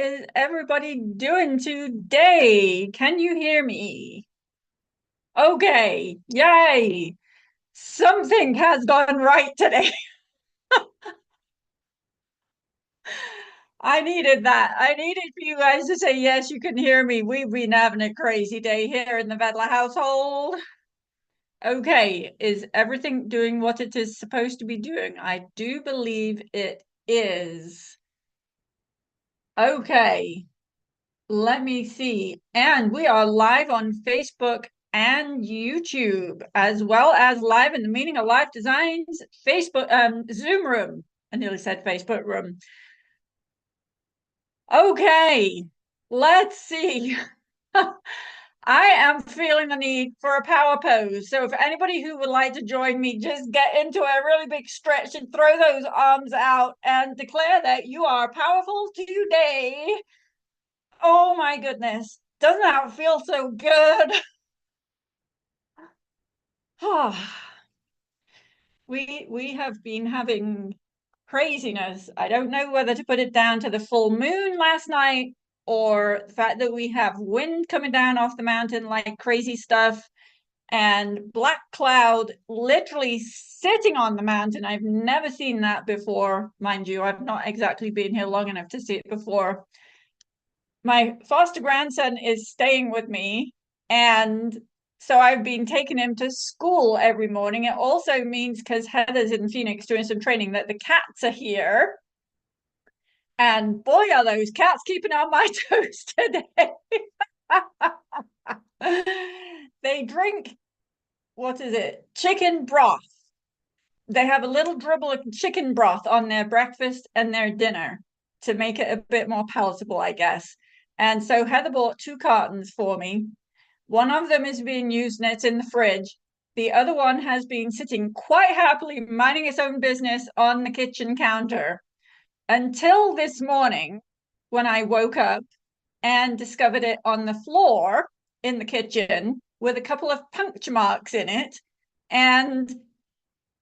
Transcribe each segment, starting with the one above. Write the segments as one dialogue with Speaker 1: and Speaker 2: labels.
Speaker 1: is everybody doing today? Can you hear me? Okay, yay. Something has gone right today. I needed that. I needed for you guys to say, yes, you can hear me. We've been having a crazy day here in the Vedla household. Okay, is everything doing what it is supposed to be doing? I do believe it is. Okay. Let me see. And we are live on Facebook and YouTube, as well as live in the Meaning of Life Designs Facebook Zoom room. I nearly said Facebook room. Okay, let's see. I am feeling the need for a power pose. So if anybody who would like to join me, just get into a really big stretch and throw those arms out and declare that you are powerful today. Oh my goodness. Doesn't that feel so good? We have been having craziness. I don't know whether to put it down to the full moon last night or the fact that we have wind coming down off the mountain like crazy stuff and black cloud literally sitting on the mountain. I've never seen that before, mind you. I've not exactly been here long enough to see it before. My foster grandson is staying with me, and so I've been taking him to school every morning. It also means, because Heather's in Phoenix doing some training, that the cats are here. And boy, are those cats keeping on my toes today. They drink, what is it? Chicken broth. They have a little dribble of chicken broth on their breakfast and their dinner to make it a bit more palatable, I guess. And so Heather bought 2 cartons for me. One of them is being used and it's in the fridge. The other one has been sitting quite happily, minding its own business on the kitchen counter until this morning when I woke up and discovered it on the floor in the kitchen with a couple of puncture marks in it and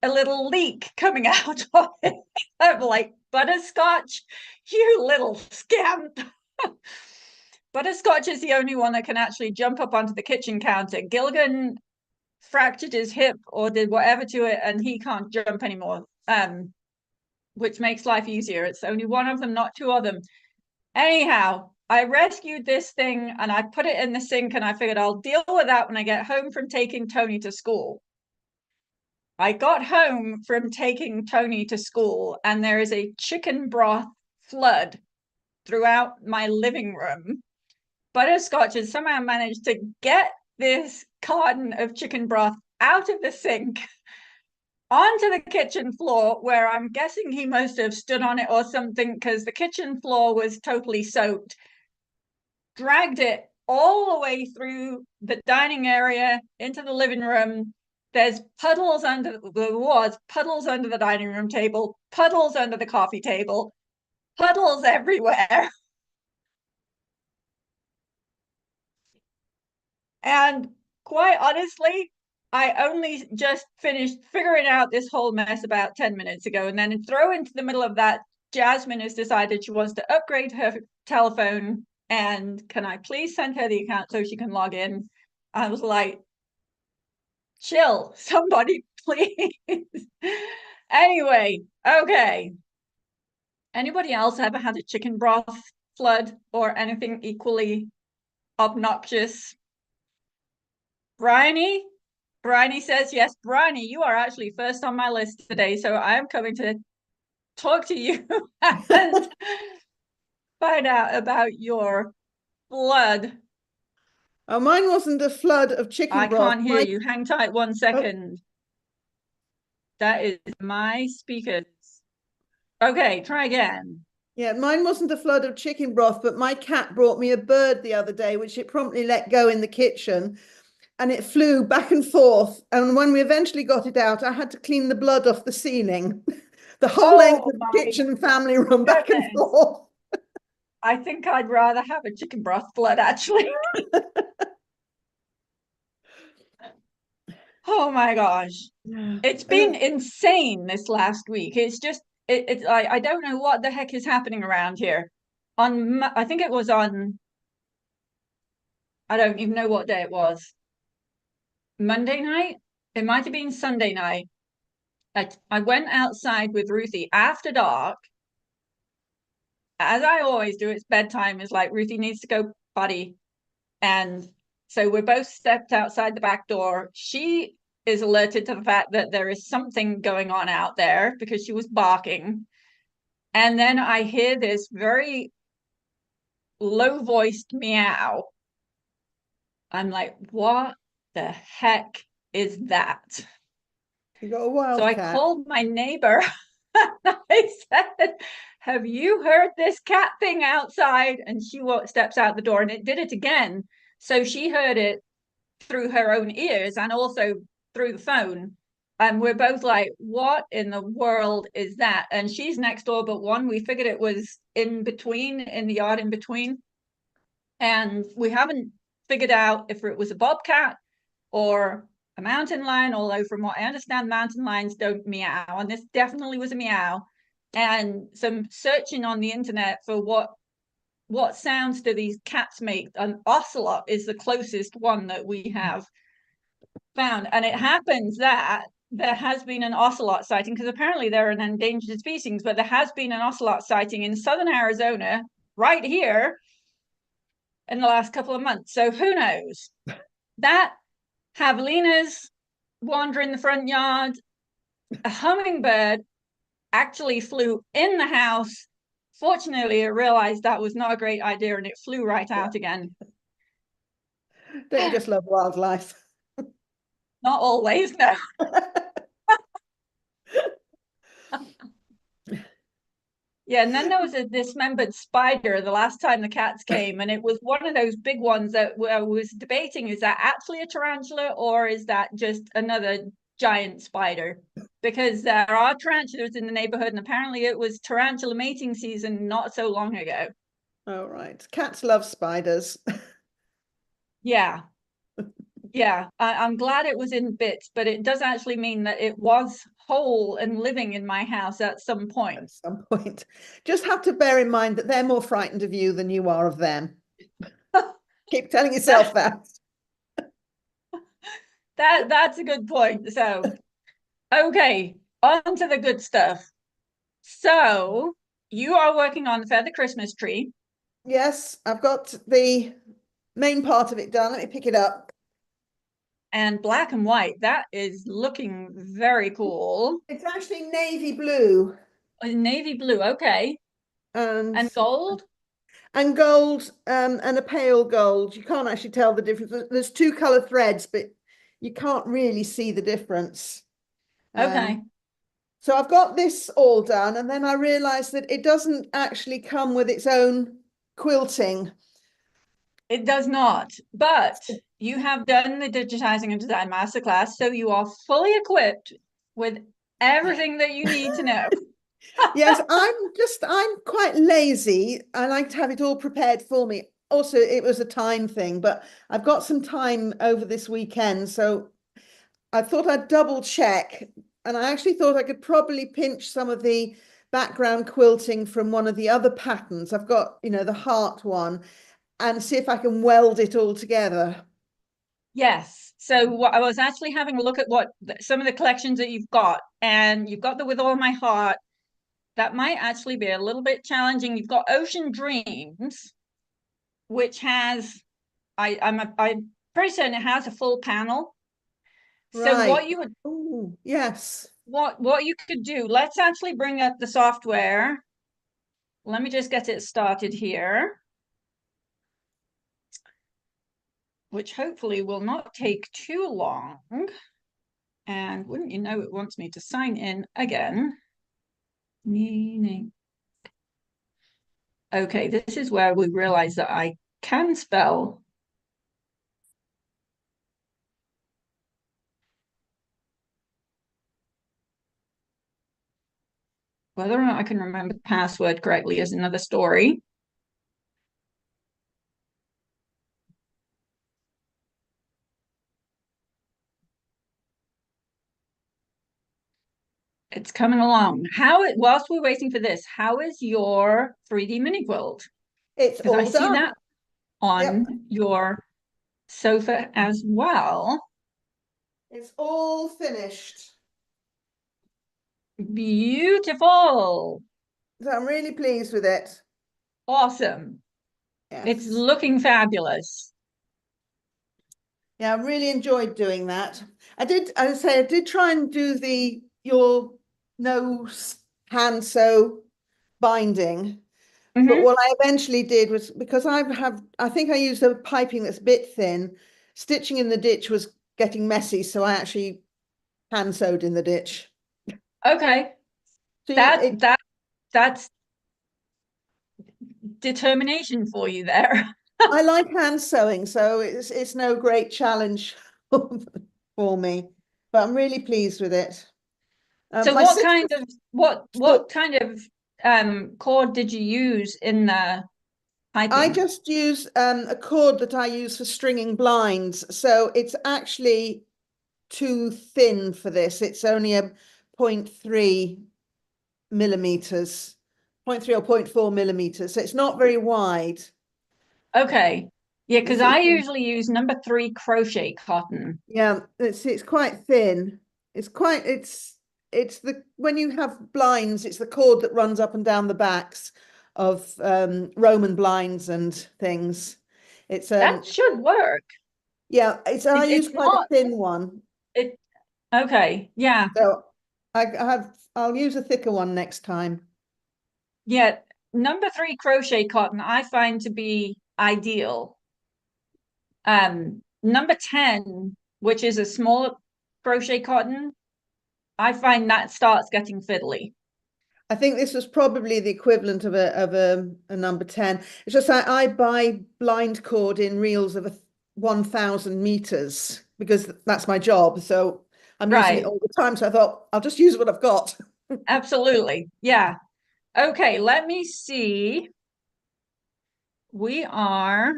Speaker 1: a little leak coming out of it. I'm like, Butterscotch, you little scamp. Butterscotch is the only one that can actually jump up onto the kitchen counter. Gilligan fractured his hip or did whatever to it, and he can't jump anymore, which makes life easier. It's only one of them, not 2 of them. Anyhow, I rescued this thing and I put it in the sink, and I figured I'll deal with that when I get home from taking Tony to school. I got home from taking Tony to school, and there is a chicken broth flood throughout my living room. Butterscotch has somehow managed to get this carton of chicken broth out of the sink onto the kitchen floor, where I'm guessing he must have stood on it or something, because the kitchen floor was totally soaked. Dragged it all the way through the dining area into the living room. There was puddles under the dining room table, puddles under the coffee table, puddles everywhere. And quite honestly, I only just finished figuring out this whole mess about 10 minutes ago. And then throw into the middle of that, Jasmine has decided she wants to upgrade her telephone. And can I please send her the account so she can log in? I was like, chill, somebody, please. Anyway, okay. Anybody else ever had a chicken broth flood or anything equally obnoxious? Bryony? Bryony says, yes, Bryony, you are actually first on my list today. So I am coming to talk to you and find out about your flood.
Speaker 2: Oh, mine wasn't a flood of chicken broth.
Speaker 1: I can't hear you. Hang tight 1 second. Oh. That is my speakers. Okay, try again.
Speaker 2: Yeah, mine wasn't a flood of chicken broth, but my cat brought me a bird the other day, which it promptly let go in the kitchen. And it flew back and forth. And when we eventually got it out, I had to clean the blood off the ceiling. The whole length of the kitchen family room, back and forth.
Speaker 1: I think I'd rather have a chicken broth flood, actually. Oh my gosh. It's been insane this last week. It's just, I don't know what the heck is happening around here. I think it was on, I don't even know what day it was. Monday night? It might have been Sunday night. I went outside with Ruthie after dark. As I always do, it's bedtime. Is like Ruthie needs to go potty. And so we're both stepped outside the back door. She is alerted to the fact that there is something going on out there because she was barking. And then I hear this very low voiced meow. I'm like, what the heck is that?
Speaker 2: You got a
Speaker 1: So I
Speaker 2: wildcat.
Speaker 1: called my neighbor. I said, have you heard this cat thing outside? And she steps out the door and it did it again. So she heard it through her own ears and also through the phone. And we're both like, what in the world is that? And she's next door, but one, we figured it was in between, in the yard in between. And we haven't figured out if it was a bobcat or a mountain lion, although from what I understand, mountain lions don't meow. And this definitely was a meow. And some searching on the internet for what sounds do these cats make? An ocelot is the closest one that we have found. And it happens that there has been an ocelot sighting, because apparently they're an endangered species, but there has been an ocelot sighting in southern Arizona, right here, in the last couple of months. So who knows? That javelinas wander in the front yard. A hummingbird actually flew in the house. Fortunately, it realized that was not a great idea and it flew right out again.
Speaker 2: Don't you just love wildlife?
Speaker 1: Not always, no. Yeah, and then there was a dismembered spider the last time the cats came, and it was one of those big ones that I was debating, is that actually a tarantula or is that just another giant spider? Because there are tarantulas in the neighborhood, and apparently it was tarantula mating season not so long ago.
Speaker 2: Oh, right. Cats love spiders.
Speaker 1: Yeah, yeah. I'm glad it was in bits, but it does actually mean that it was whole and living in my house at some point.
Speaker 2: At some point. Just have to bear in mind that they're more frightened of you than you are of them. Keep telling yourself that.
Speaker 1: That's a good point. So, okay, on to the good stuff. So, you are working on the feather Christmas tree.
Speaker 2: Yes, I've got the main part of it done. Let me pick it up.
Speaker 1: And black and white, that is looking very cool.
Speaker 2: It's actually navy blue.
Speaker 1: Navy blue, okay.
Speaker 2: And
Speaker 1: And gold?
Speaker 2: and gold, and a pale gold. You can't actually tell the difference. There's two color threads, but you can't really see the difference.
Speaker 1: Okay.
Speaker 2: So I've got this all done, and then I realized that it doesn't actually come with its own quilting.
Speaker 1: It does not, but you have done the digitizing and design masterclass, so you are fully equipped with everything that you need to know.
Speaker 2: Yes, I'm quite lazy. I like to have it all prepared for me. Also, it was a time thing, but I've got some time over this weekend, so I thought I'd double check. And I actually thought I could probably pinch some of the background quilting from one of the other patterns. I've got, the heart one, and see if I can weld it all together.
Speaker 1: Yes. So what I was actually having a look at what some of the collections that you've got, and you've got the With All My Heart. That might actually be a little bit challenging. You've got Ocean Dreams, which has, I'm pretty certain it has a full panel. So
Speaker 2: Right.
Speaker 1: what you would,
Speaker 2: Oh, yes.
Speaker 1: what you could do, let's actually bring up the software. Let me just get it started here, which hopefully will not take too long. And wouldn't you know, it wants me to sign in again. Okay, this is where we realize that I can spell. Whether or not I can remember the password correctly is another story. It's coming along. Whilst we're waiting for this, how is your 3D mini quilt?
Speaker 2: It's
Speaker 1: Because I
Speaker 2: all
Speaker 1: see
Speaker 2: done.
Speaker 1: that
Speaker 2: Yep,
Speaker 1: on your sofa as well.
Speaker 2: it's all finished.
Speaker 1: Beautiful.
Speaker 2: So I'm really pleased with it.
Speaker 1: Awesome. It's
Speaker 2: Yes.
Speaker 1: looking fabulous.
Speaker 2: Yeah, I really enjoyed doing that. I did try and do the your no hand sew binding, but
Speaker 1: Hmm.
Speaker 2: what I eventually did was because I think I used a piping that's a bit thin, stitching in the ditch was getting messy, so I actually hand sewed in the ditch.
Speaker 1: Okay.
Speaker 2: So
Speaker 1: That that that's determination for you there.
Speaker 2: I like hand sewing, so it's no great challenge for me, but I'm really pleased with it.
Speaker 1: So
Speaker 2: My
Speaker 1: what
Speaker 2: sister,
Speaker 1: kind of what
Speaker 2: so
Speaker 1: kind of cord did you use in the
Speaker 2: I
Speaker 1: piping?
Speaker 2: just use a cord that I use for stringing blinds, so it's actually too thin for this. It's only a 0.3 millimeters, 0.3 or 0.4 millimeters, so it's not very wide.
Speaker 1: Okay. Yeah, because I
Speaker 2: It's
Speaker 1: usually use number 3 crochet cotton.
Speaker 2: yeah, it's quite thin. It's quite it's the when you have blinds, it's the cord that runs up and down the backs of Roman blinds and things. It's
Speaker 1: That should work.
Speaker 2: yeah, it's I use
Speaker 1: It's
Speaker 2: quite a
Speaker 1: not
Speaker 2: thin one.
Speaker 1: it okay. Yeah.
Speaker 2: So I'll use a thicker one next time.
Speaker 1: Yeah. Number 3 crochet cotton I find to be ideal. Number 10, which is a small crochet cotton, I find that starts getting fiddly.
Speaker 2: I think this was probably the equivalent of a number 10. It's just I buy blind cord in reels of 1,000 meters because that's my job. So I'm using it
Speaker 1: Right.
Speaker 2: all the time. So I thought I'll just use what I've got.
Speaker 1: Absolutely. Yeah. Okay, let me see. We are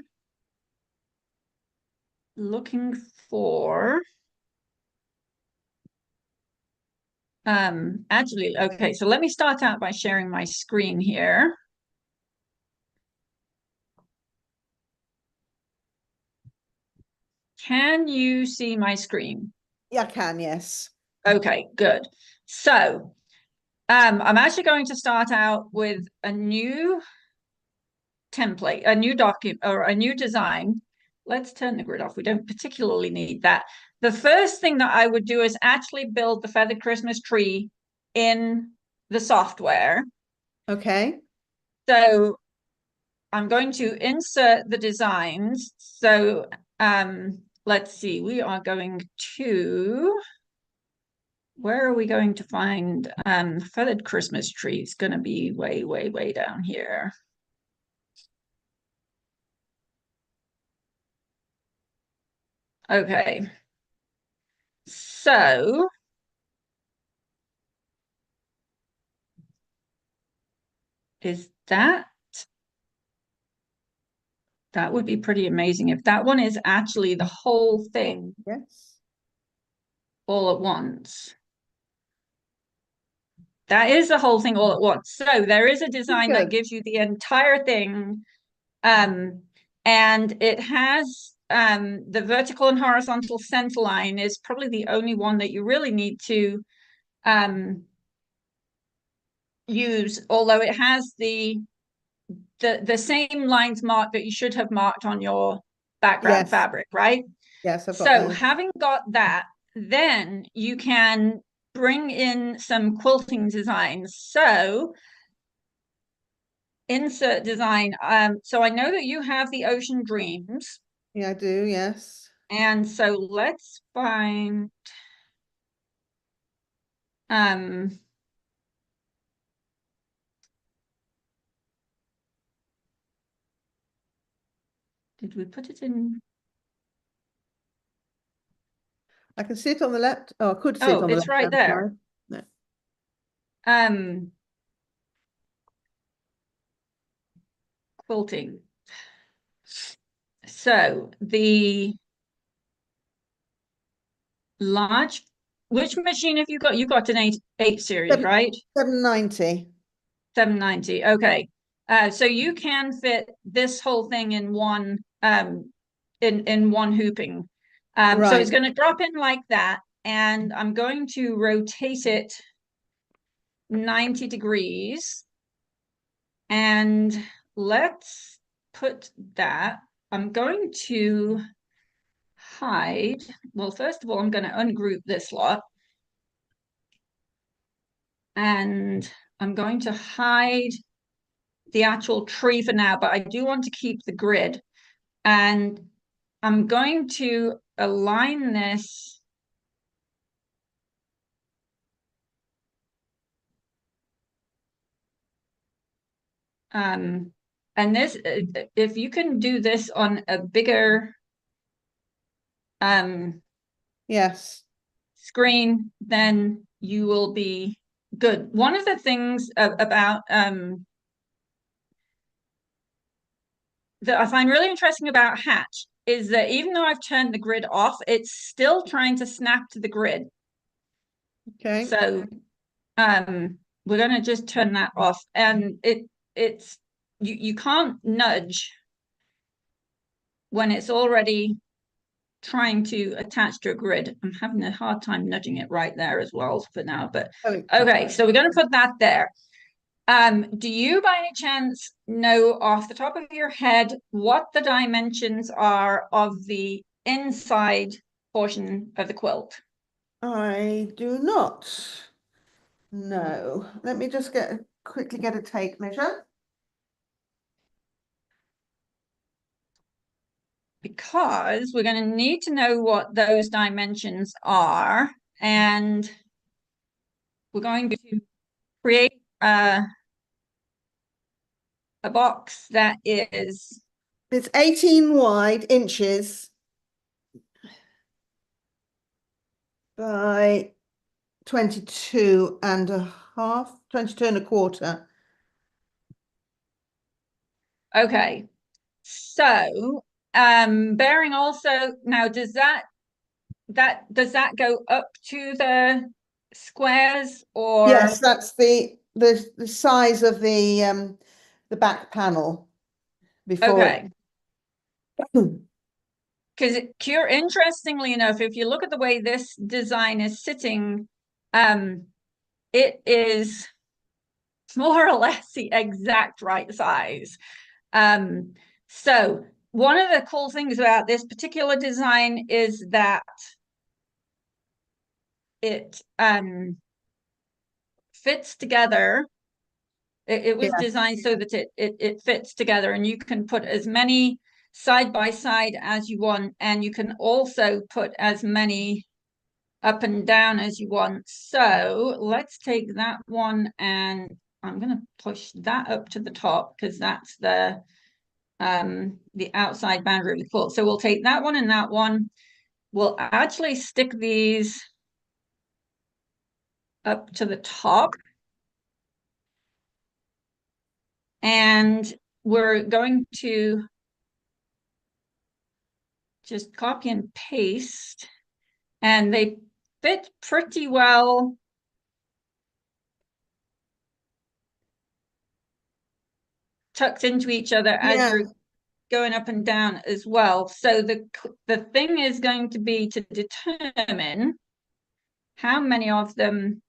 Speaker 1: looking for actually, okay, so let me start out by sharing my screen here. Can you see my screen?
Speaker 2: Yeah, I can, yes.
Speaker 1: Okay, good. So, I'm actually going to start out with a new template, a new document or a new design. Let's turn the grid off. We don't particularly need that. The first thing that I would do is actually build the feathered Christmas tree in the software.
Speaker 2: Okay.
Speaker 1: So I'm going to insert the designs. So let's see, we are going to, where are we going to find feathered Christmas tree? It's going to be way, way, way down here. Okay. So is that would be pretty amazing if that one is actually the whole thing
Speaker 2: Yes.
Speaker 1: all at once. That is the whole thing all at once. So there is a design that
Speaker 2: Good.
Speaker 1: gives you the entire thing. Um, and it has the vertical and horizontal center line is probably the only one that you really need to use, although it has the same lines marked that you should have marked on your background
Speaker 2: Yes.
Speaker 1: fabric, right?
Speaker 2: Yes, I've got
Speaker 1: So
Speaker 2: those.
Speaker 1: having got that, then you can bring in some quilting designs. So insert design. So I know that you have the Ocean Dreams.
Speaker 2: Yeah, I do. Yes.
Speaker 1: And so let's find um did we put it in?
Speaker 2: I can see it on the left. Oh, I could see it
Speaker 1: Oh,
Speaker 2: on the
Speaker 1: it's
Speaker 2: left
Speaker 1: right
Speaker 2: hand
Speaker 1: there.
Speaker 2: side. No.
Speaker 1: Um Quilting. So the large, which machine have you got? You got an eight series,
Speaker 2: Seven,
Speaker 1: right?
Speaker 2: 790.
Speaker 1: 790. Okay. So you can fit this whole thing in one in one hooping. So
Speaker 2: Right.
Speaker 1: it's going to drop in like that, and I'm going to rotate it 90 degrees. And let's put that. I'm going to hide. Well, first of all, I'm going to ungroup this lot. And I'm going to hide the actual tree for now, but I do want to keep the grid. And I'm going to align this and this, if you can do this on a bigger
Speaker 2: Yes.
Speaker 1: screen, then you will be good. One of the things about that I find really interesting about Hatch is that even though I've turned the grid off, it's still trying to snap to the grid.
Speaker 2: Okay.
Speaker 1: So we're going to just turn that off, and it's you can't nudge when it's already trying to attach to a grid. I'm having a hard time nudging it right there as well for now, but okay, so we're going to put that there. Do you by any chance know off the top of your head what the dimensions are of the inside portion of the quilt?
Speaker 2: I do not know. Let me just quickly get a tape measure.
Speaker 1: Because we're going to need to know what those dimensions are, and we're going to create a box that is
Speaker 2: It's 18 wide inches by 22 and a half, 22 and a quarter.
Speaker 1: okay. So bearing also now, does that go up to the squares, or
Speaker 2: Yes, that's the size of the back panel before it.
Speaker 1: okay? Because interestingly enough, if you look at the way this design is sitting, it is more or less the exact right size. So one of the cool things about this particular design is that it fits together. It was designed so that it fits together, and you can put as many side by side as you want, and you can also put as many up and down as you want. So let's take that one, and I'm going to push that up to the top because that's the outside boundary of the quilt. So we'll take that one and that one. We'll actually stick these up to the top. And we're going to just copy and paste, and they fit pretty well tucked into each other as you're going up and down as well. So the thing is going to be to determine how many of them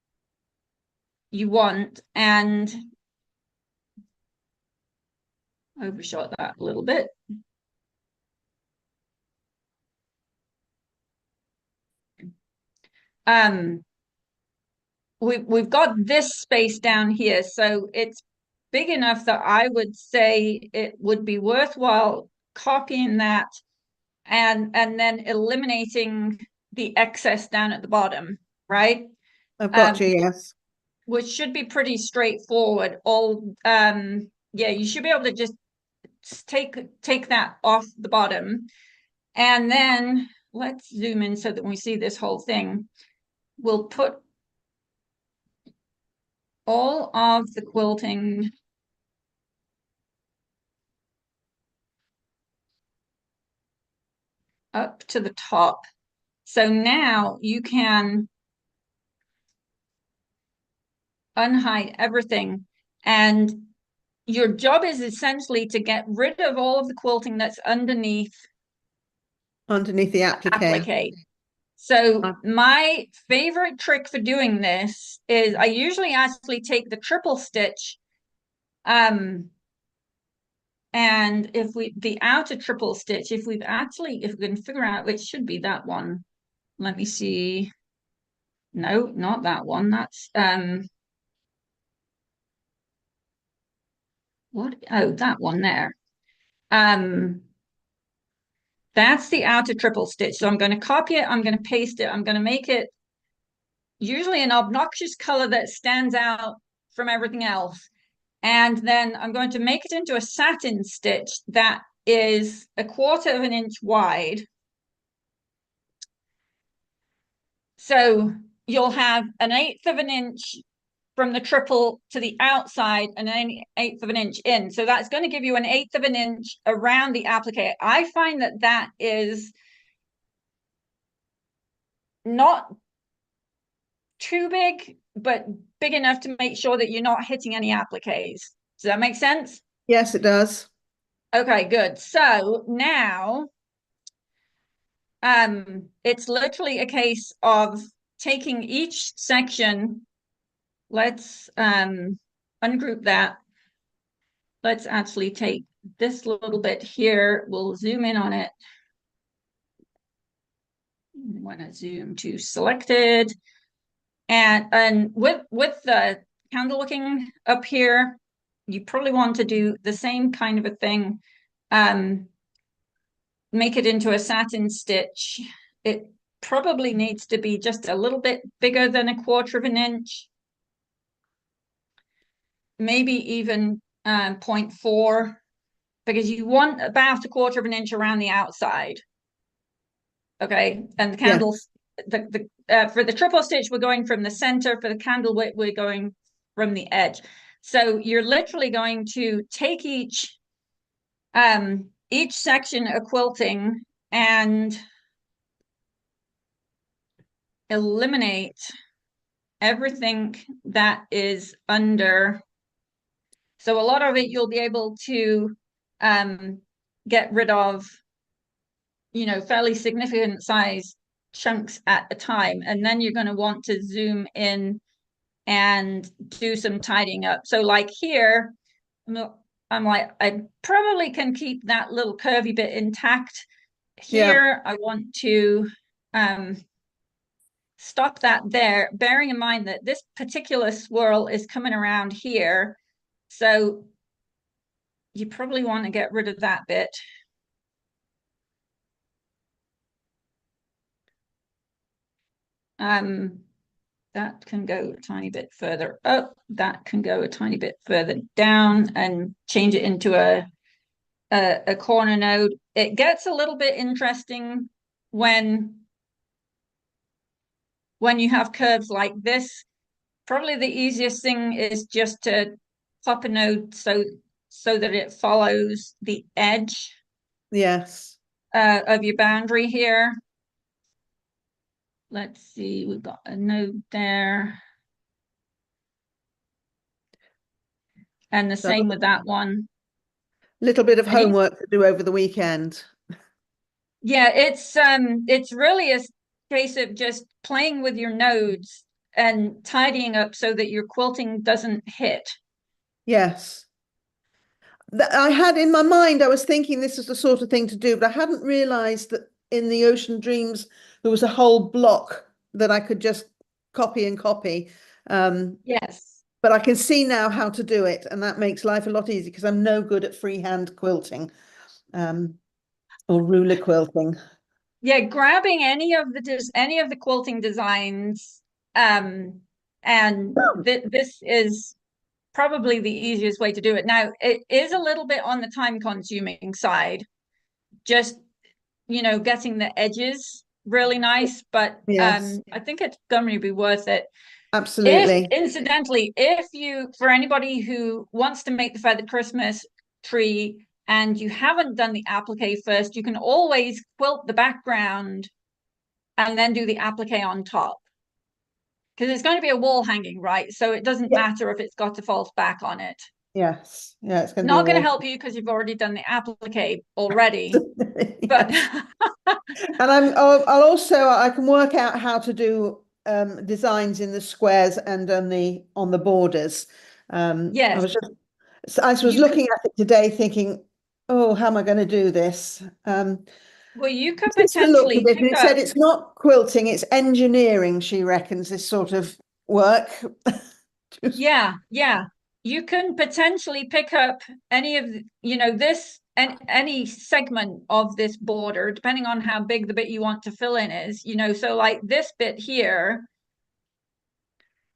Speaker 1: you want, and overshot that a little bit. We've got this space down here, so it's big enough that I would say it would be worthwhile copying that and then eliminating the excess down at the bottom, right?
Speaker 2: I've got you, yes.
Speaker 1: Which should be pretty straightforward. Yeah, you should be able to just take that off the bottom, and then let's zoom in so that we see this whole thing. We'll put all of the quilting up to the top. So now you can unhide everything, and your job is essentially to get rid of all of the quilting that's underneath
Speaker 2: Underneath the applique.
Speaker 1: applique. So my favorite trick for doing this is I usually actually take the triple stitch, and if we the outer triple stitch, if we can figure out which should be that one. Let me see. No, not that one. That's what? Oh, that one there. That's the outer triple stitch. So I'm going to copy it. I'm going to paste it. I'm going to make it usually an obnoxious color that stands out from everything else. And then I'm going to make it into a satin stitch that is 1/4 of an inch wide. So you'll have 1/8 of an inch from the triple to the outside and 1/8 of an inch in. So that's going to give you 1/8 of an inch around the applique. I find that that is not too big, but big enough to make sure that you're not hitting any appliques. Does that make sense?
Speaker 2: Yes, it does.
Speaker 1: Okay, good. So now it's literally a case of taking each section. Let's ungroup that. Let's actually take this little bit here. We'll zoom in on it. I want to zoom to selected. And with the candle looking up here, you probably want to do the same kind of a thing. Make it into a satin stitch. It probably needs to be just a little bit bigger than 1/4 of an inch. Maybe even 0.4, because you want about 1/4 of an inch around the outside. Okay, and the candles, for the triple stitch, we're going from the center. For the candle width, we're going from the edge. So you're literally going to take each section of quilting and eliminate everything that is under. So a lot of it you'll be able to get rid of, fairly significant size chunks at a time. And then you're going to want to zoom in and do some tidying up. So like here, I'm like, I probably can keep that little curvy bit intact. Here, I want to stop that there, bearing in mind that this particular swirl is coming around here. So you probably want to get rid of that bit. That can go a tiny bit further up. That can go a tiny bit further down and change it into a corner node. It gets a little bit interesting when you have curves like this. Probably the easiest thing is just to pop a node so that it follows the edge.
Speaker 2: Yes.
Speaker 1: Of your boundary here. Let's see, we've got a node there. And the same with that one.
Speaker 2: Little bit of homework to do over the weekend.
Speaker 1: Yeah, it's really a case of just playing with your nodes and tidying up so that your quilting doesn't hit.
Speaker 2: Yes. I had in my mind, I was thinking this is the sort of thing to do, but I hadn't realized that in the Ocean Dreams there was a whole block that I could just copy and copy.
Speaker 1: Yes.
Speaker 2: But I can see now how to do it, and that makes life a lot easier because I'm no good at freehand quilting or ruler quilting.
Speaker 1: Yeah, grabbing any of the quilting designs, and this is probably the easiest way to do it. Now, it is a little bit on the time-consuming side, just getting the edges really nice, but
Speaker 2: Yes.
Speaker 1: I think it's going to be worth it.
Speaker 2: Absolutely.
Speaker 1: Incidentally, for anybody who wants to make the feathered Christmas tree and you haven't done the applique first, you can always quilt the background and then do the applique on top. Because it's going to be a wall hanging, right? So it doesn't matter if it's got a false back on it.
Speaker 2: Yes, yeah, it's going to be
Speaker 1: Not going to
Speaker 2: awesome.
Speaker 1: help you because you've already done the applique already, but
Speaker 2: And I'll also, I can work out how to do designs in the squares and on the borders.
Speaker 1: yes,
Speaker 2: I was
Speaker 1: you could.
Speaker 2: looking at it today thinking, oh, how am I going to do this?
Speaker 1: Well, you could
Speaker 2: Sister looked at
Speaker 1: potentially
Speaker 2: it
Speaker 1: pick
Speaker 2: and it
Speaker 1: up.
Speaker 2: said it's not quilting, it's engineering, she reckons, this sort of work.
Speaker 1: Yeah, yeah. You can potentially pick up any of this and any segment of this border, depending on how big the bit you want to fill in is. So like this bit here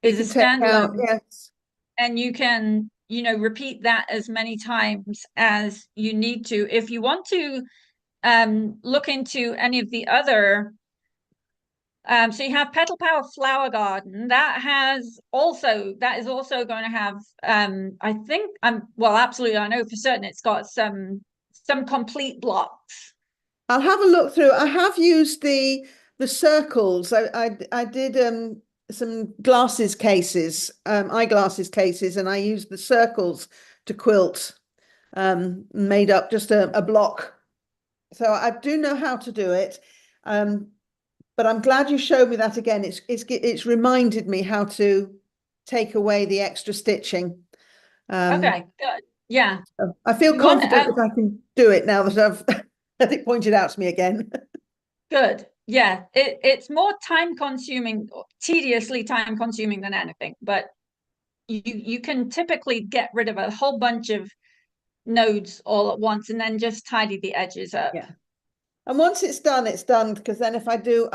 Speaker 2: You
Speaker 1: is a
Speaker 2: can take out,
Speaker 1: standalone,
Speaker 2: yes.
Speaker 1: and you can repeat that as many times as you need to. If you want to look into any of the other so you have Petal Power Flower Garden that is also going to have I think well absolutely I know for certain it's got some complete blocks.
Speaker 2: I'll have a look through. I have used the circles. I did some glasses cases, eyeglasses cases, and I used the circles to quilt, made up just a block. So I do know how to do it. But I'm glad you showed me that again. It's reminded me how to take away the extra stitching.
Speaker 1: Okay, good. Yeah.
Speaker 2: I feel
Speaker 1: One
Speaker 2: confident that I can do it now that I've had it pointed out to me again.
Speaker 1: Good. Yeah. It's more time consuming, tediously time consuming than anything, but you can typically get rid of a whole bunch of nodes all at once and then just tidy the edges up.
Speaker 2: Yeah. And once it's done because then if I do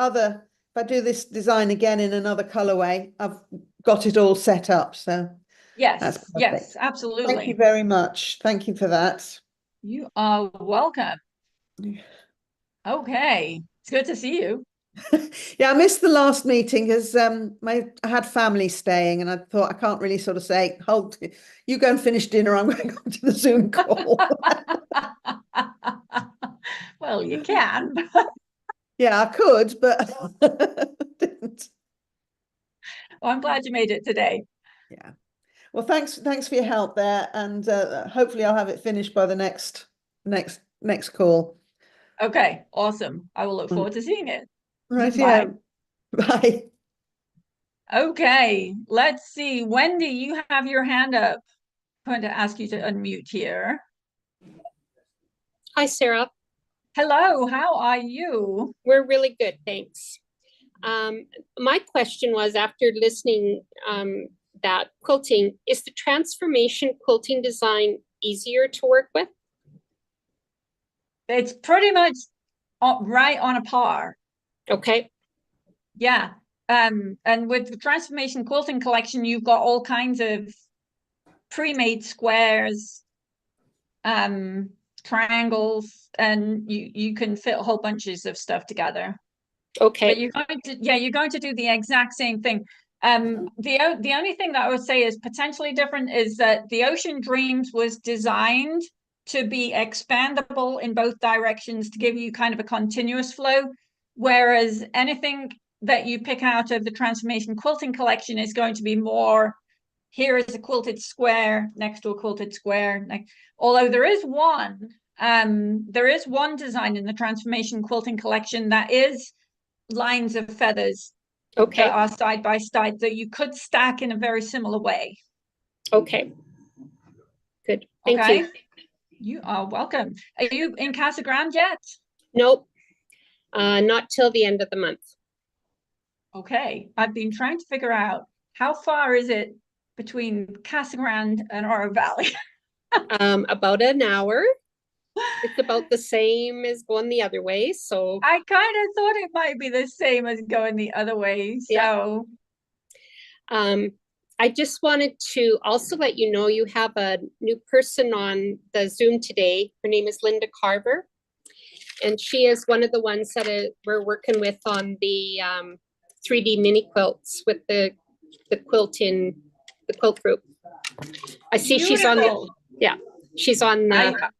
Speaker 2: this design again in another colorway, I've got it all set up. So that's
Speaker 1: Yes, yes,
Speaker 2: perfect. Thank you
Speaker 1: absolutely.
Speaker 2: very much. Thank you for that.
Speaker 1: You are welcome. Okay. It's good to see you.
Speaker 2: Yeah, I missed the last meeting because I had family staying and I thought I can't really sort of say, hold, you go and finish dinner, I'm going to go to the Zoom call.
Speaker 1: Well, you can.
Speaker 2: Yeah, I could, but didn't.
Speaker 1: Well, I'm glad you made it today.
Speaker 2: Yeah. Well, thanks for your help there, and hopefully I'll have it finished by the next call.
Speaker 1: Okay, awesome. I will look forward to seeing it.
Speaker 2: Right, yeah.
Speaker 1: Bye.
Speaker 2: Bye.
Speaker 1: Okay, let's see. Wendy, you have your hand up. I'm going to ask you to unmute here.
Speaker 3: Hi, Sarah.
Speaker 1: Hello, how are you?
Speaker 3: We're really good, thanks. My question was, after listening that quilting, is the transformation quilting design easier to work with?
Speaker 1: It's pretty much right on a par.
Speaker 3: Okay.
Speaker 1: Yeah. And with the Transformation Quilting Collection, you've got all kinds of pre-made squares, triangles, and you can fit whole bunches of stuff together.
Speaker 3: Okay.
Speaker 1: But you're going to do the exact same thing. The only thing that I would say is potentially different is that the Ocean Dreams was designed to be expandable in both directions to give you kind of a continuous flow, whereas anything that you pick out of the Transformation Quilting Collection is going to be more, here is a quilted square next to a quilted square. Although there is one design in the Transformation Quilting Collection that is lines of feathers
Speaker 3: Okay.
Speaker 1: that are side by side that you could stack in a very similar way.
Speaker 3: Okay. Good. Thank you.
Speaker 1: You are welcome. Are you in Casa Grande yet?
Speaker 3: Nope. Not till the end of the month.
Speaker 1: Okay. I've been trying to figure out how far is it between Casa Grande and Oro Valley?
Speaker 3: About an hour. It's about the same as going the other way. So
Speaker 1: I kind of thought it might be the same as going the other way. So
Speaker 3: I just wanted to also let you know you have a new person on the Zoom today. Her name is Linda Carver. And she is one of the ones that we're working with on the 3D mini quilts with the quilt group. I see she's on the, yeah, she's on the.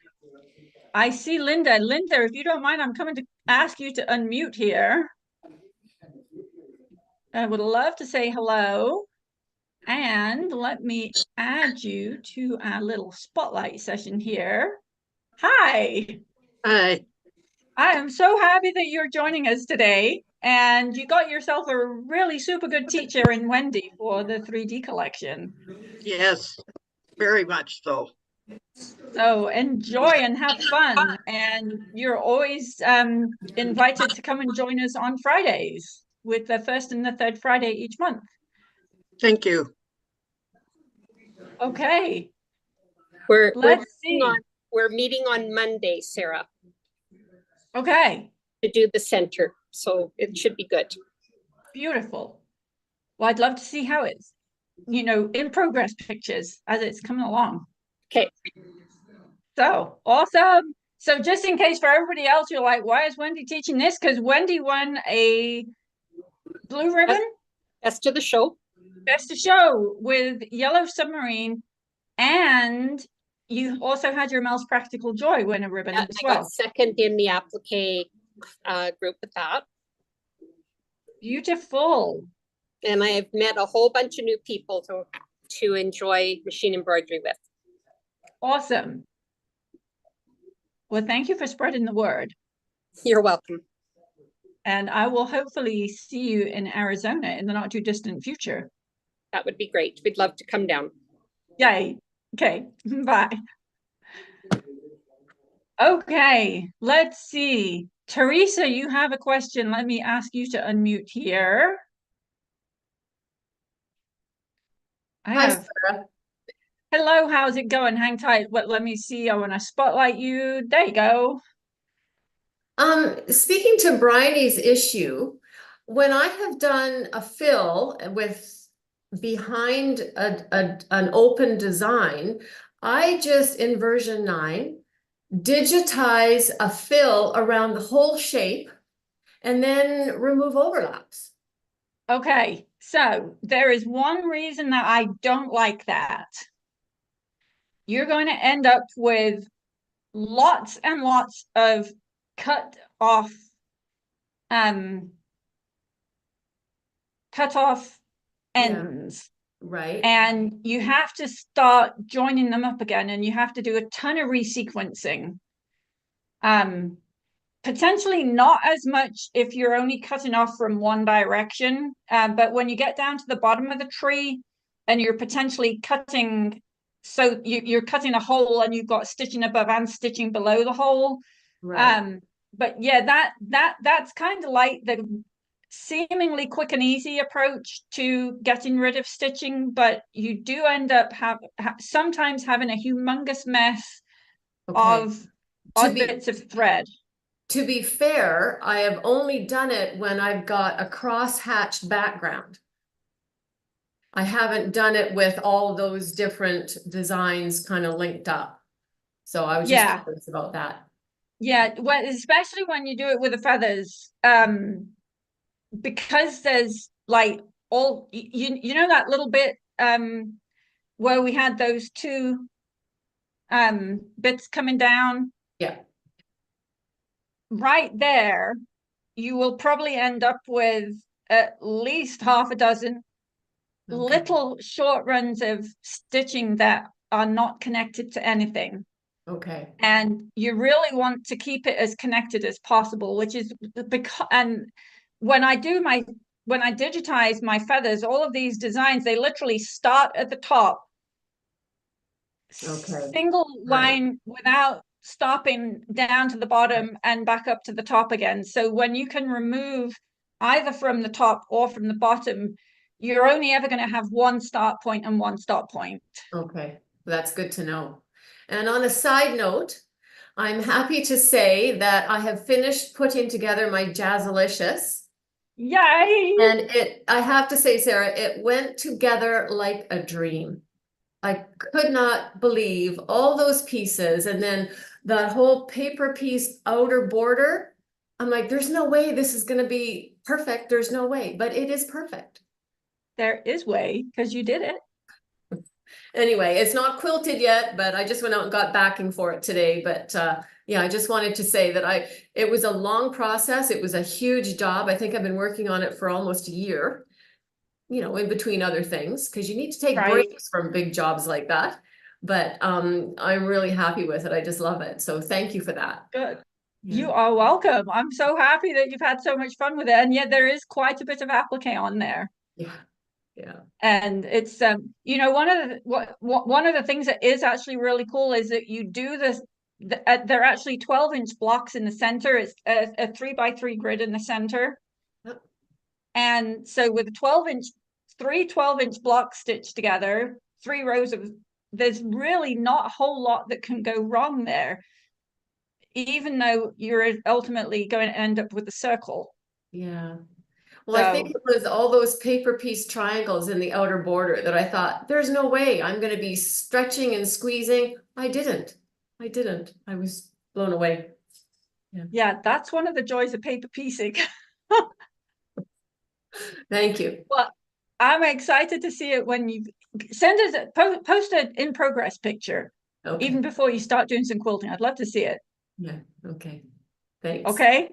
Speaker 1: I see Linda. Linda, if you don't mind, I'm coming to ask you to unmute here. I would love to say hello. And let me add you to our little spotlight session here. Hi.
Speaker 4: Hi.
Speaker 1: I am so happy that you're joining us today. And you got yourself a really super good teacher in Wendy for the 3D collection.
Speaker 4: Yes, very much so.
Speaker 1: So enjoy and have fun. And you're always invited to come and join us on Fridays with the first and the third Friday each month.
Speaker 4: Thank you.
Speaker 1: Okay.
Speaker 3: We're
Speaker 1: Let's
Speaker 3: meeting
Speaker 1: see.
Speaker 3: we're meeting on Monday, Sarah,
Speaker 1: Okay.
Speaker 3: to do the center, so it should be good.
Speaker 1: Beautiful. Well, I'd love to see how it's, in progress pictures as it's coming along.
Speaker 3: Okay.
Speaker 1: So awesome. So just in case for everybody else, you're like, why is Wendy teaching this? Because Wendy won a blue ribbon
Speaker 3: Best of the show.
Speaker 1: best of show with Yellow Submarine, and you also had your MEL's Practical Joy win a ribbon as
Speaker 3: I
Speaker 1: well.
Speaker 3: got second in the applique group with that.
Speaker 1: Beautiful.
Speaker 3: And I have met a whole bunch of new people to enjoy machine embroidery with.
Speaker 1: Awesome. Well, thank you for spreading the word.
Speaker 3: You're welcome.
Speaker 1: And I will hopefully see you in Arizona in the not too distant future.
Speaker 3: That would be great. We'd love to come down.
Speaker 1: Yay. Okay. Bye. Okay. Let's see. Teresa, you have a question. Let me ask you to unmute here.
Speaker 5: Hi, Sarah.
Speaker 1: Hello, how's it going? Hang tight. Let me see. I want to spotlight you. There you go.
Speaker 5: Speaking to Bridie's issue, when I have done a fill with behind an open design, I just in version 9 digitize a fill around the whole shape and then remove overlaps.
Speaker 1: Okay, so there is one reason that I don't like that. You're going to end up with lots and lots of cut off ends.
Speaker 5: Right.
Speaker 1: And you have to start joining them up again, and you have to do a ton of resequencing. Potentially not as much if you're only cutting off from one direction, but when you get down to the bottom of the tree and you're potentially cutting, so you're cutting a hole and you've got stitching above and stitching below the hole.
Speaker 5: Right.
Speaker 1: But yeah, that's kind of like the seemingly quick and easy approach to getting rid of stitching, but you do end up sometimes having a humongous mess of odd bits of thread.
Speaker 5: To be fair, I have only done it when I've got a cross-hatched background. I haven't done it with all those different designs kind of linked up. So I was just curious about that.
Speaker 1: Yeah, well, especially when you do it with the feathers, because there's like all you know that little bit where we had those two bits coming down.
Speaker 5: Yeah.
Speaker 1: Right there, you will probably end up with at least half a dozen little short runs of stitching that are not connected to anything.
Speaker 5: Okay.
Speaker 1: And you really want to keep it as connected as possible, which is because, and when I digitize my feathers, all of these designs, they literally start at the top, single line without stopping down to the bottom and back up to the top again. So when you can remove either from the top or from the bottom, you're only ever going to have one start point and one stop point.
Speaker 5: Okay, that's good to know. And on a side note, I'm happy to say that I have finished putting together my Jazzalicious.
Speaker 1: Yay!
Speaker 5: And I have to say, Sarah, it went together like a dream. I could not believe all those pieces, and then that whole paper piece outer border. I'm like, there's no way this is going to be perfect. There's no way, but it is perfect.
Speaker 1: There is way, because you did it.
Speaker 5: Anyway, it's not quilted yet, but I just went out and got backing for it today. But yeah, I just wanted to say that it was a long process. It was a huge job. I think I've been working on it for almost a year. in between other things, because you need to take
Speaker 1: Right.
Speaker 5: breaks from big jobs like that. But I'm really happy with it. I just love it. So thank you for that.
Speaker 1: Good.
Speaker 5: Yeah.
Speaker 1: You are welcome. I'm so happy that you've had so much fun with it. And yet there is quite a bit of applique on there.
Speaker 5: Yeah. Yeah.
Speaker 1: And it's one of the things that is actually really cool is that you do this. They're actually 12-inch blocks in the center. It's a 3x3 grid in the center.
Speaker 5: Yep.
Speaker 1: And so with three 12-inch blocks stitched together, 3 rows of, there's really not a whole lot that can go wrong there, even though you're ultimately going to end up with a circle.
Speaker 5: Yeah. Well, I think it was all those paper piece triangles in the outer border that I thought, there's no way I'm going to be stretching and squeezing. I didn't. I was blown away.
Speaker 1: Yeah, that's one of the joys of paper piecing.
Speaker 5: Thank you.
Speaker 1: Well, I'm excited to see it when you send us post an in progress picture,
Speaker 5: Okay.
Speaker 1: even before you start doing some quilting. I'd love to see it.
Speaker 5: Yeah. Okay. Thanks.
Speaker 1: Okay.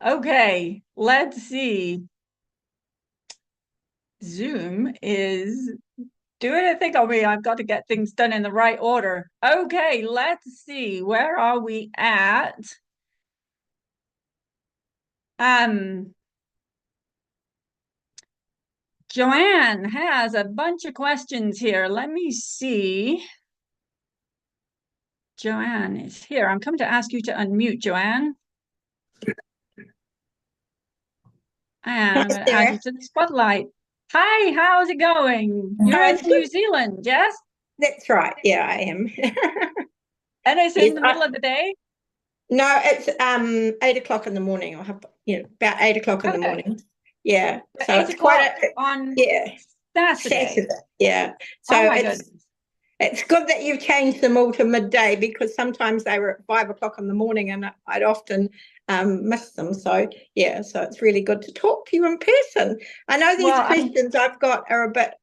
Speaker 1: Okay, let's see. Zoom is doing a thing on me. I've got to get things done in the right order. Okay, let's see. Where are we at? Joanne has a bunch of questions here. Let me see. Joanne is here. I'm coming to ask you to unmute, Joanne. And I'm going to add you to the spotlight. Hi, how's it going? You're in New Zealand, yes?
Speaker 6: That's right. Yeah, I am.
Speaker 1: And it's
Speaker 6: Yes,
Speaker 1: in the middle of the day?
Speaker 6: No, it's 8 o'clock in the morning. I'll have about 8 o'clock in the
Speaker 1: Okay.
Speaker 6: morning. Yeah.
Speaker 1: So
Speaker 6: So
Speaker 1: 8
Speaker 6: it's
Speaker 1: o'clock
Speaker 6: quite
Speaker 1: on
Speaker 6: Saturday.
Speaker 1: Saturday.
Speaker 6: Yeah. So
Speaker 1: Oh my
Speaker 6: it's
Speaker 1: goodness.
Speaker 6: it's good that you've changed them all to midday, because sometimes they were at 5 o'clock in the morning and I'd often miss them. So yeah, so it's really good to talk to you in person. I know these questions I've got are a bit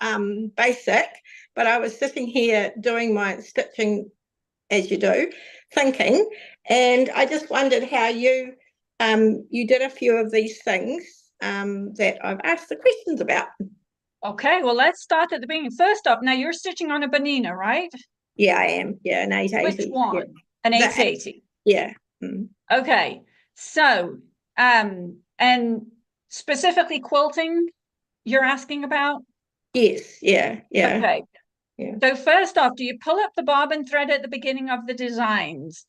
Speaker 6: basic, but I was sitting here doing my stitching, as you do, thinking, and I just wondered how you did a few of these things that I've asked the questions about.
Speaker 1: Okay, well, let's start at the beginning. First up, now you're stitching on a Bernina, right?
Speaker 6: Yeah, I am. Yeah, an 880.
Speaker 1: Which one?
Speaker 6: Yeah.
Speaker 1: An 880.
Speaker 6: Yeah. Mm.
Speaker 1: Okay. So, and specifically quilting, you're asking about?
Speaker 6: Yes. Yeah. Yeah.
Speaker 1: Okay.
Speaker 6: Yeah.
Speaker 1: So first off, do you pull up the bobbin thread at the beginning of the designs?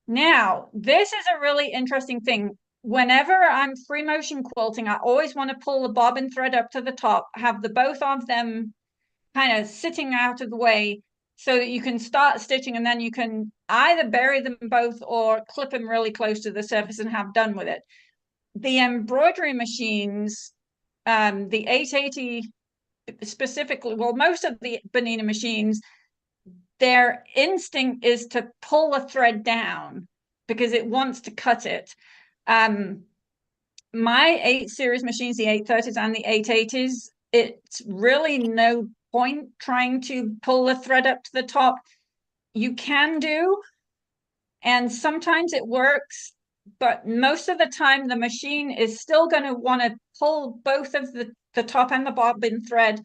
Speaker 1: Now, this is a really interesting thing. Whenever I'm free motion quilting, I always want to pull the bobbin thread up to the top, have the both of them kind of sitting out of the way so that you can start stitching, and then you can either bury them both or clip them really close to the surface and have done with it. The embroidery machines, the 880 specifically, well, most of the Bernina machines, their instinct is to pull the thread down because it wants to cut it. My 8 series machines, the 830s and the 880s, it's really no point trying to pull the thread up to the top. You can do, and sometimes it works, but most of the time the machine is still going to want to pull both of the top and the bobbin thread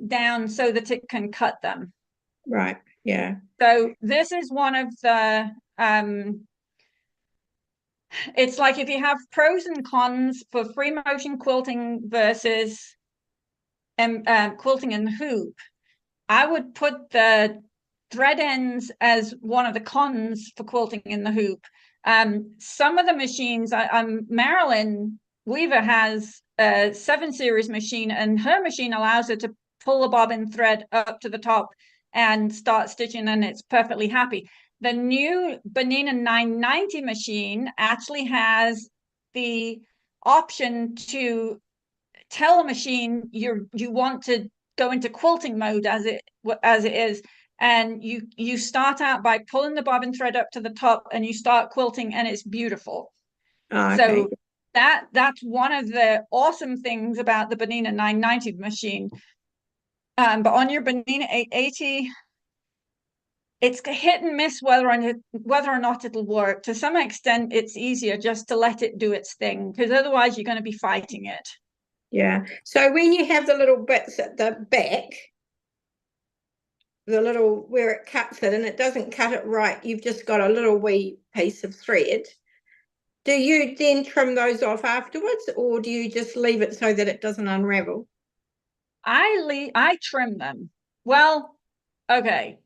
Speaker 1: down so that it can cut them.
Speaker 6: Right. Yeah.
Speaker 1: So this is one of the it's like if you have pros and cons for free motion quilting versus quilting in the hoop, I would put the thread ends as one of the cons for quilting in the hoop. Some of the machines, Marilyn Weaver has a 7 series machine, and her machine allows her to pull a bobbin thread up to the top and start stitching, and it's perfectly happy. The new Bernina 990 machine actually has the option to tell the machine you want to go into quilting mode as it is, and you start out by pulling the bobbin thread up to the top and you start quilting, and it's beautiful.
Speaker 6: Oh, okay.
Speaker 1: So that's one of the awesome things about the Bernina 990 machine. But on your Bernina 880, it's hit and miss whether or not it'll work. To some extent, it's easier just to let it do its thing, because otherwise you're going to be fighting it.
Speaker 6: Yeah. So when you have the little bits at the back, the little where it cuts it and it doesn't cut it right, you've just got a little wee piece of thread. Do you then trim those off afterwards, or do you just leave it so that it doesn't unravel?
Speaker 1: I trim them. Well, okay.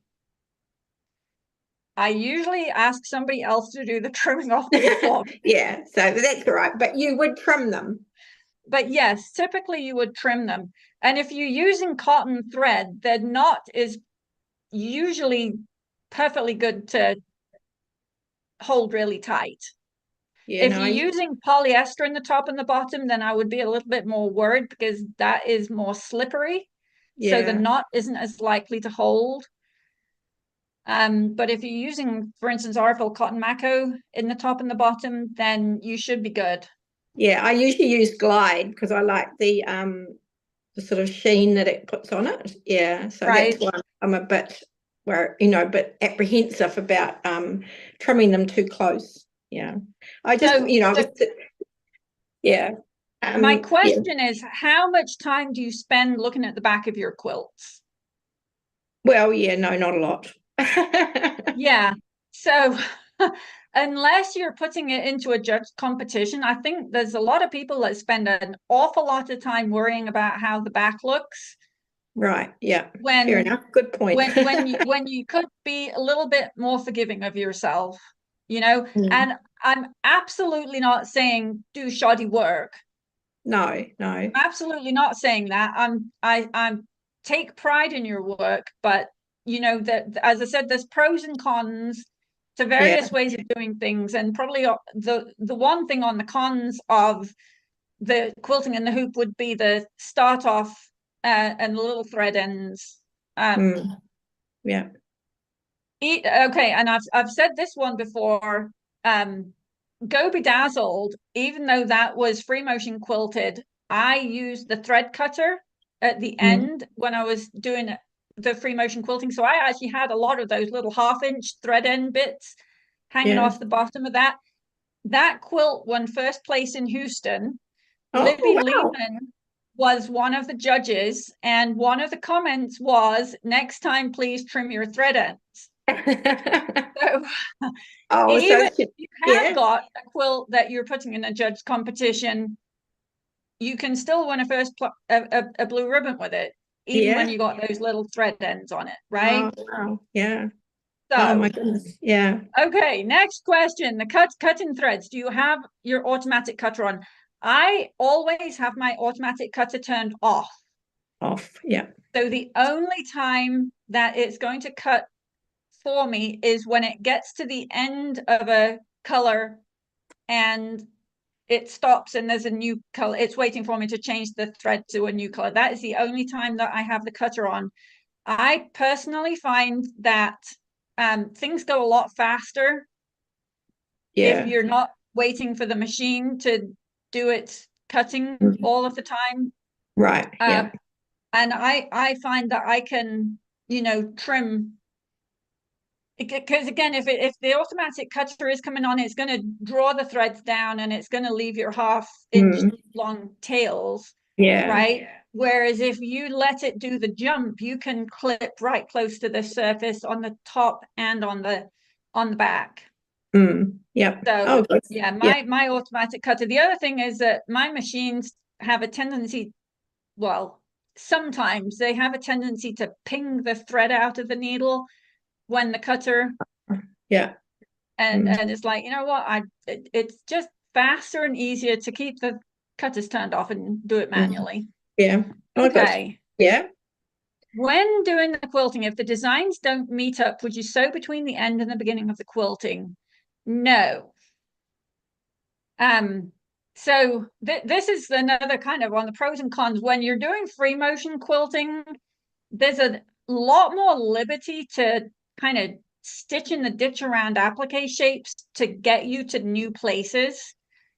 Speaker 1: I usually ask somebody else to do the trimming off for me.
Speaker 6: Yeah, so that's all right. But you would trim them.
Speaker 1: But yes, typically you would trim them. And if you're using cotton thread, the knot is usually perfectly good to hold really tight.
Speaker 6: Yeah,
Speaker 1: If
Speaker 6: no,
Speaker 1: you're using polyester in the top and the bottom, then I would be a little bit more worried because that is more slippery. So the
Speaker 6: yeah,
Speaker 1: knot isn't as likely to hold. But if you're using, for instance, Arfil cotton mako in the top and the bottom, then you should be good.
Speaker 6: yeah. I usually use Glide because I like the sort of sheen that it puts on it. Yeah, so
Speaker 1: Right.
Speaker 6: that's why I'm a bit bit apprehensive about trimming them too close. Yeah, I just
Speaker 1: So
Speaker 6: yeah.
Speaker 1: my
Speaker 6: Yeah.
Speaker 1: question is, how much time do you spend looking at the back of your quilts?
Speaker 6: Well, yeah, no, not a lot.
Speaker 1: Yeah. So unless you're putting it into a judge competition, I think there's a lot of people that spend an awful lot of time worrying about how the back looks.
Speaker 6: Right. Yeah. Fair
Speaker 1: When
Speaker 6: enough. Good point.
Speaker 1: when you could be a little bit more forgiving of yourself, you know.
Speaker 6: Mm.
Speaker 1: And I'm absolutely not saying do shoddy work.
Speaker 6: No, no.
Speaker 1: Absolutely not saying that. I'm take pride in your work, but you know that, as I said, there's pros and cons to various ways of doing things, and probably the one thing on the cons of the quilting and the hoop would be the start off and the little thread ends.
Speaker 6: Yeah.
Speaker 1: Okay, and I've said this one before. Go Bedazzled, even though that was free motion quilted, I used the thread cutter at the end when I was doing the free motion quilting. So I actually had a lot of those little 1/2 inch thread end bits hanging off the bottom of that. That quilt won first place in Houston.
Speaker 6: Oh,
Speaker 1: Libby
Speaker 6: wow.
Speaker 1: Lehman was one of the judges, and one of the comments was, "Next time, please trim your thread ends." So even if you have got a quilt that you're putting in a judge competition, you can still win a blue ribbon with it, even when you got those little thread ends on it, right?
Speaker 6: Oh, wow. Yeah.
Speaker 1: So,
Speaker 6: oh my goodness. Yeah.
Speaker 1: Okay, next question. The cutting threads. Do you have your automatic cutter on? I always have my automatic cutter turned off.
Speaker 6: Off. Yeah.
Speaker 1: So the only time that it's going to cut for me is when it gets to the end of a color and it stops and there's a new color. It's waiting for me to change the thread to a new color. That is the only time that I have the cutter on. I personally find that things go a lot faster if you're not waiting for the machine to do its cutting all of the time.
Speaker 6: Right. Yeah.
Speaker 1: And I find that I can, trim, because again, if the automatic cutter is coming on, it's going to draw the threads down and it's going to leave your 1/2 inch long tails.
Speaker 6: Yeah.
Speaker 1: Right. Whereas if you let it do the jump, you can clip right close to the surface on the top and on the back.
Speaker 6: Yeah.
Speaker 1: So yeah, my automatic cutter. The other thing is that my machines have a tendency, well, sometimes they have a tendency to ping the thread out of the needle when the cutter.
Speaker 6: Yeah.
Speaker 1: And it's like, you know what, it's just faster and easier to keep the cutters turned off and do it manually.
Speaker 6: Yeah.
Speaker 1: Okay.
Speaker 6: Yeah.
Speaker 1: When doing the quilting, if the designs don't meet up, would you sew between the end and the beginning of the quilting? No. So this is another kind of on the pros and cons. When you're doing free motion quilting, there's a lot more liberty to kind of stitch in the ditch around applique shapes to get you to new places.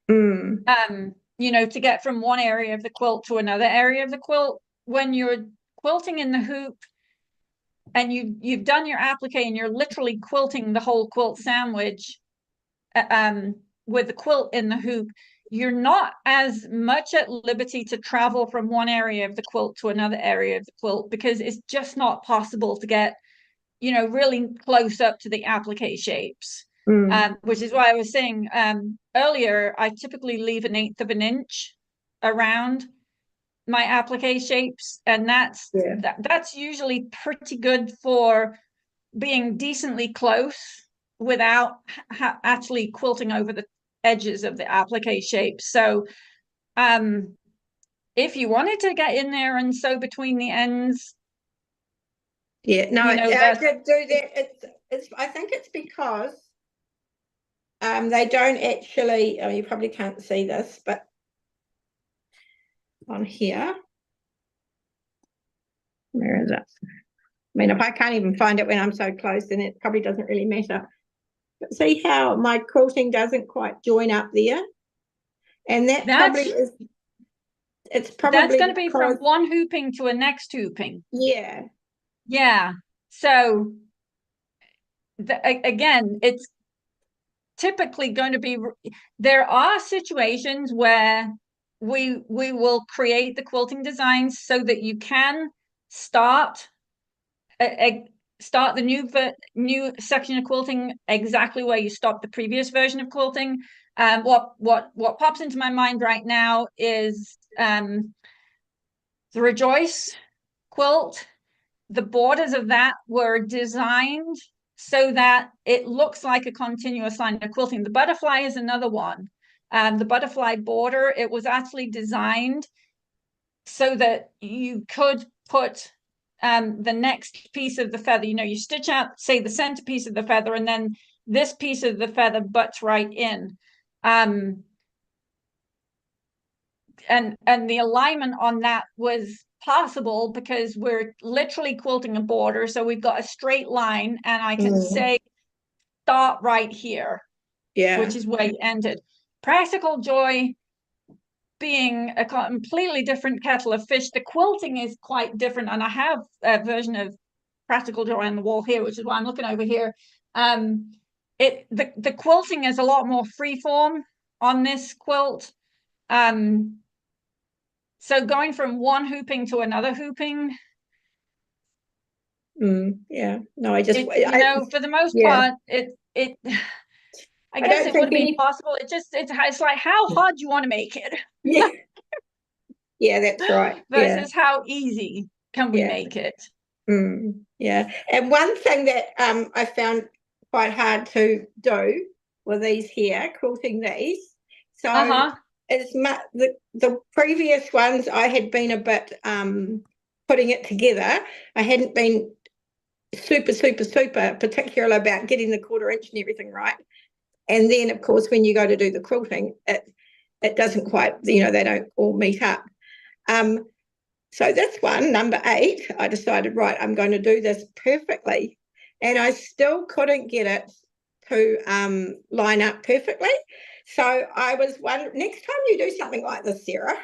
Speaker 1: To get from one area of the quilt to another area of the quilt. When you're quilting in the hoop and you've done your applique and you're literally quilting the whole quilt sandwich with the quilt in the hoop, you're not as much at liberty to travel from one area of the quilt to another area of the quilt, because it's just not possible to get, you know, really close up to the applique shapes. Which is why I was saying earlier, I typically leave 1/8 of an inch around my applique shapes, and that's usually pretty good for being decently close without actually quilting over the edges of the applique shape. So if you wanted to get in there and sew between the ends,
Speaker 6: Yeah, no,
Speaker 1: you know,
Speaker 6: I did do that. It's I think it's because they don't actually, oh, you probably can't see this, but on here, where is it? I mean, if I can't even find it when I'm so close, then it probably doesn't really matter. But see how my quilting doesn't quite join up there? And that probably is, it's probably
Speaker 1: that's going to be from one hooping to a next hooping.
Speaker 6: Yeah.
Speaker 1: So again, it's typically going to be, there are situations where we will create the quilting designs so that you can start the new section of quilting exactly where you stopped the previous version of quilting. What pops into my mind right now is the Rejoice quilt. The borders of that were designed so that it looks like a continuous line of quilting. The butterfly is another one. The butterfly border, it was actually designed so that you could put the next piece of the feather, you know, you stitch out, say, the center piece of the feather, and then this piece of the feather butts right in. And the alignment on that was possible because we're literally quilting a border, so we've got a straight line, and I can say start right here, which is where you ended. Practical Joy being a completely different kettle of fish, the quilting is quite different, and I have a version of Practical Joy on the wall here, which is why I'm looking over here. The quilting is a lot more freeform on this quilt. So going from one hooping to another hooping.
Speaker 6: Yeah, no, I just,
Speaker 1: you know, for the most part, I guess it would be possible. It's like, how hard do you want to make it?
Speaker 6: Yeah, that's right.
Speaker 1: Versus how easy can we make it?
Speaker 6: Yeah, and one thing that I found quite hard to do were these here, quilting these. So it's the previous ones I had been a bit putting it together. I hadn't been super particular about getting the 1/4 inch and everything right. And then, of course, when you go to do the quilting, it doesn't quite, you know, they don't all meet up. So this one, number 8, I decided, right, I'm going to do this perfectly. And I still couldn't get it to line up perfectly. So I was wondering, next time you do something like this, Sarah,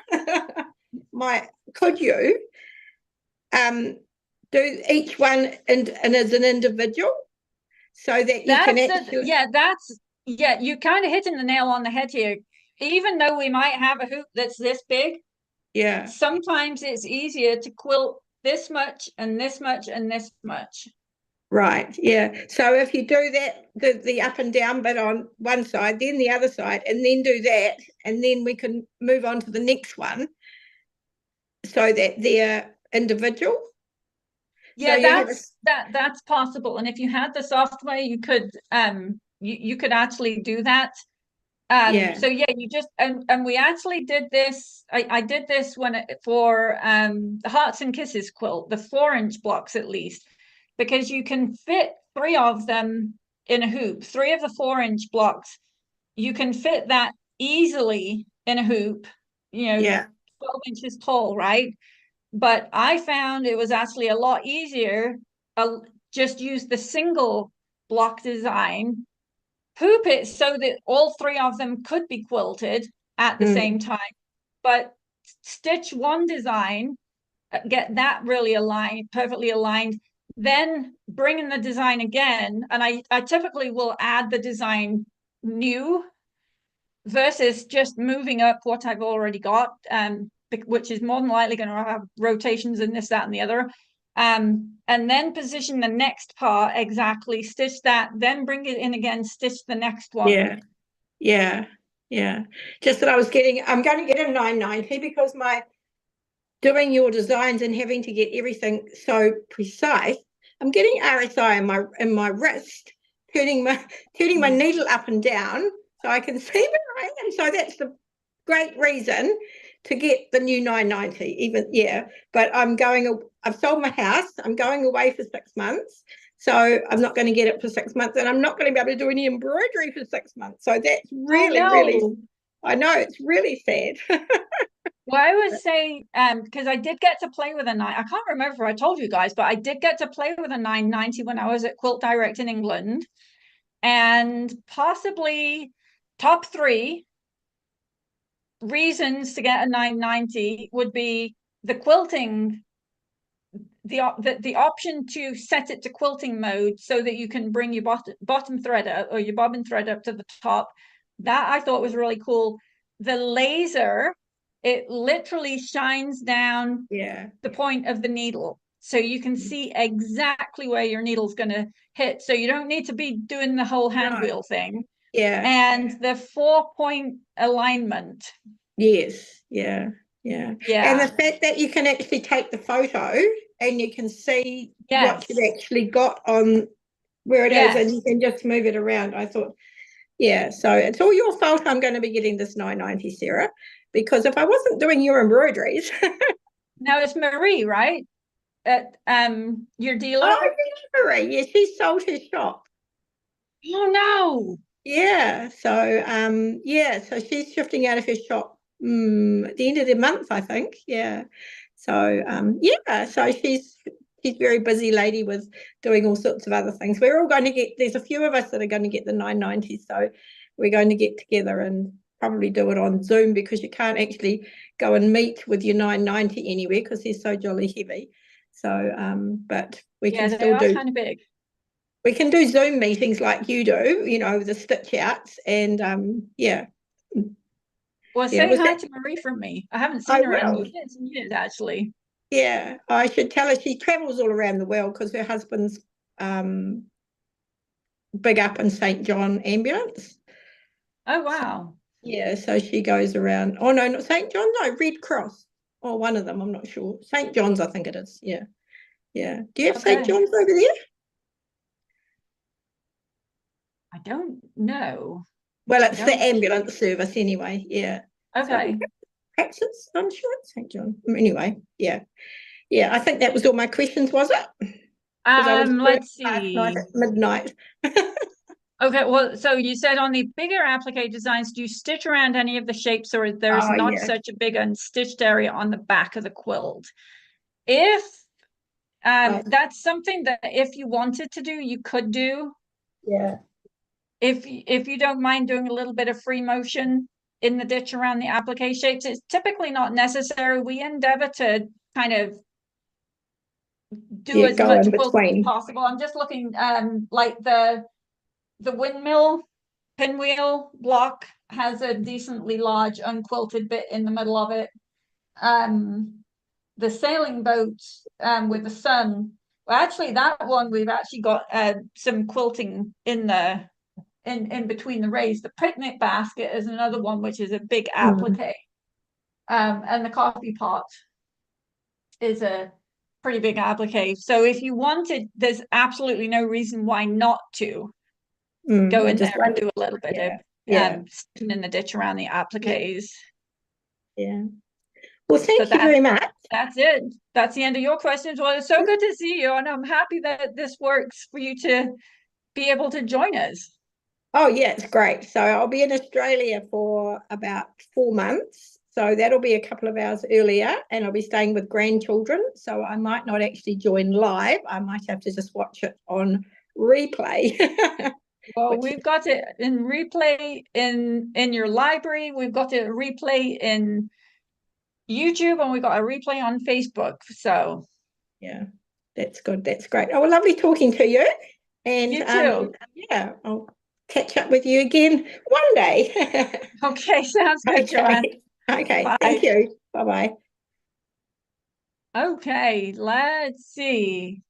Speaker 6: could you do each one and as an individual so that you can actually...
Speaker 1: you kind of hitting the nail on the head here. Even though we might have a hoop that's this big, sometimes it's easier to quilt this much and this much and this much.
Speaker 6: Right, yeah. So if you do that, the up and down bit on one side, then the other side, and then do that, and then we can move on to the next one so that they're individual.
Speaker 1: Yeah, so that's possible. And if you had the software, you could you could actually do that. So you just and we actually did this. I did this for the Hearts and Kisses quilt, the 4-inch blocks at least, because you can fit 3 of them in a hoop. 3 of the 4-inch blocks, you can fit that easily in a hoop. You know, 12 inches tall, right? But I found it was actually a lot easier. Just use the single block design, hoop it so that all 3 of them could be quilted at the same time, but stitch one design, get that really aligned, perfectly aligned, then bring in the design again. And I typically will add the design new versus just moving up what I've already got, which is more than likely going to have rotations in this, that, and the other. And then position the next part exactly, stitch that, then bring it in again, stitch the next one.
Speaker 6: Yeah, yeah, yeah. Just that I'm going to get a 990 because doing your designs and having to get everything so precise, I'm getting RSI in my wrist, turning my needle up and down so I can see where I am. So that's the great reason to get the new 990. But I've sold my house. I'm going away for 6 months. So I'm not going to get it for 6 months, and I'm not going to be able to do any embroidery for 6 months. So that's really, I know, it's really sad.
Speaker 1: Well, I would say, because I did get to play with a I can't remember if I told you guys, but I did get to play with a 990 when I was at Quilt Direct in England. And possibly top 3 reasons to get a 990 would be the quilting, the option to set it to quilting mode so that you can bring your bottom thread up, or your bobbin thread up to the top. That I thought was really cool. The laser, it literally shines down the point of the needle, so you can see exactly where your needle's going to hit, so you don't need to be doing the whole hand wheel thing. And the 4-point alignment.
Speaker 6: Yes. Yeah. And the fact that you can actually take the photo and you can see what you've actually got on where it is, and you can just move it around. I thought, so it's all your fault I'm going to be getting this 990, Sarah, because if I wasn't doing your embroideries.
Speaker 1: Now it's Marie, right? At your dealer?
Speaker 6: Oh, yeah, Marie. Yeah, she sold her shop.
Speaker 1: Oh no.
Speaker 6: Yeah. So so she's shifting out of her shop at the end of the month, I think. Yeah. So so she's very busy lady with doing all sorts of other things. We're all going to there's a few of us that are going to get the 990, so we're going to get together and probably do it on Zoom, because you can't actually go and meet with your 990 anywhere because they're so jolly heavy. So but we can still do
Speaker 1: kind of big.
Speaker 6: We can do Zoom meetings like you do, the stitch outs, and
Speaker 1: Well, say hi to Marie from me. I haven't seen her in years, actually.
Speaker 6: Yeah, I should tell her. She travels all around the world because her husband's big up in St. John Ambulance.
Speaker 1: Oh, wow.
Speaker 6: Yeah, so she goes around. Oh, no, not St. John, no, Red Cross. Or one of them, I'm not sure. St. John's, I think it is. Yeah. Do you have St. John's over there?
Speaker 1: I don't know.
Speaker 6: Well, it's the ambulance service anyway. Yeah.
Speaker 1: Okay.
Speaker 6: So perhaps I'm sure it's St. John. Anyway, yeah. I think that was all my questions, was it?
Speaker 1: Let's see.
Speaker 6: At midnight.
Speaker 1: Okay, well, so you said on the bigger applique designs, do you stitch around any of the shapes, or there is not such a big unstitched area on the back of the quilt? If that's something that if you wanted to do, you could do.
Speaker 6: Yeah.
Speaker 1: If you don't mind doing a little bit of free motion in the ditch around the applique shapes, it's typically not necessary. We endeavor to kind of do as much quilting as possible. I'm just looking like the windmill pinwheel block has a decently large unquilted bit in the middle of it. The sailing boat with the sun, well, actually that one we've actually got some quilting in between the rays. The picnic basket is another one which is a big applique. And the coffee pot is a pretty big applique. So if you wanted, there's absolutely no reason why not to go in there and do a little bit of sitting in the ditch around the appliques.
Speaker 6: Yeah. Well, thank you very much.
Speaker 1: That's it. That's the end of your questions. Well, it's so good to see you, and I'm happy that this works for you to be able to join us.
Speaker 6: Oh, yeah, it's great. So I'll be in Australia for about 4 months. So that'll be a couple of hours earlier, and I'll be staying with grandchildren. So I might not actually join live. I might have to just watch it on replay.
Speaker 1: Well, we've got it in replay in your library. We've got a replay in YouTube, and we've got a replay on Facebook. So
Speaker 6: yeah, that's good. That's great. Oh, well, lovely talking to you. And
Speaker 1: you too.
Speaker 6: I'll catch up with you again one day.
Speaker 1: Okay, sounds good, Joanne.
Speaker 6: Okay,
Speaker 1: Bye.
Speaker 6: thank you. Bye-bye.
Speaker 1: Okay, let's see.